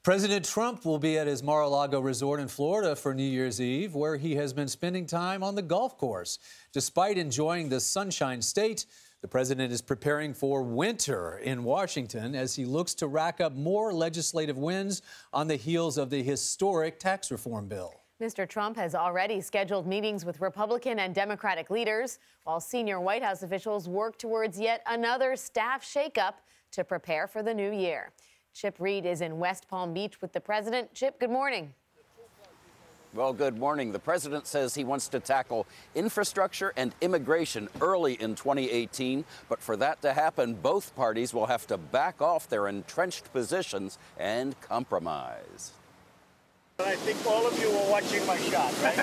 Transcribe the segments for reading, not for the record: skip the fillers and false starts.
President Trump will be at his Mar-a-Lago resort in Florida for New Year's Eve, where he has been spending time on the golf course. Despite enjoying the Sunshine State, the president is preparing for winter in Washington as he looks to rack up more legislative wins on the heels of the historic tax reform bill. Mr. Trump has already scheduled meetings with Republican and Democratic leaders, while senior White House officials work towards yet another staff shakeup to prepare for the new year. Chip Reid is in West Palm Beach with the president. Chip, good morning. Well, good morning. The president says he wants to tackle infrastructure and immigration early in 2018. But for that to happen, both parties will have to back off their entrenched positions and compromise. I think all of you were watching my shot, right?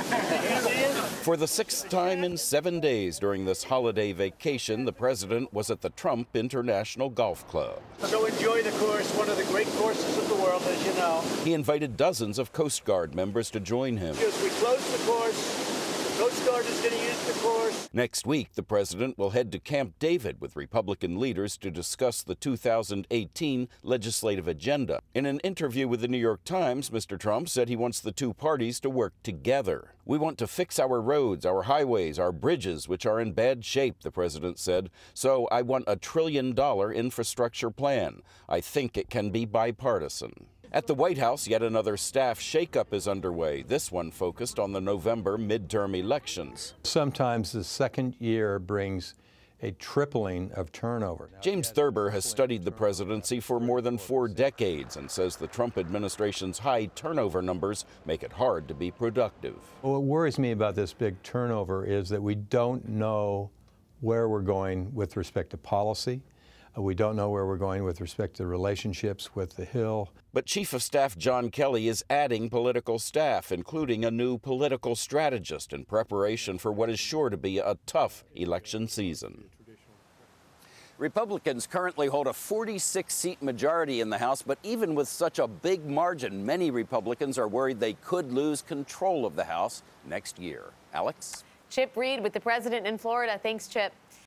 For the sixth time in 7 days during this holiday vacation, the president was at the Trump International Golf Club. So enjoy the course, one of the great courses of the world, as you know. He invited dozens of Coast Guard members to join him. As we close the course, the Coast Guard is going to use the course. Next week, the president will head to Camp David with Republican leaders to discuss the 2018 legislative agenda. In an interview with the New York Times, Mr. Trump said he wants the two parties to work together. We want to fix our roads, our highways, our bridges, which are in bad shape, the president said. So I want $1 trillion infrastructure plan. I think it can be bipartisan. At the White House, yet another staff shakeup is underway, this one focused on the November midterm elections. Sometimes the second year brings a tripling of turnover. James Thurber has studied the presidency for more than 4 decades and says the Trump administration's high turnover numbers make it hard to be productive. What worries me about this big turnover is that we don't know where we're going with respect to policy. We don't know where we're going with respect to relationships with the Hill. But Chief of Staff John Kelly is adding political staff, including a new political strategist in preparation for what is sure to be a tough election season. Republicans currently hold a 46-seat majority in the House, but even with such a big margin, many Republicans are worried they could lose control of the House next year. Alex? Chip Reid with the president in Florida. Thanks, Chip.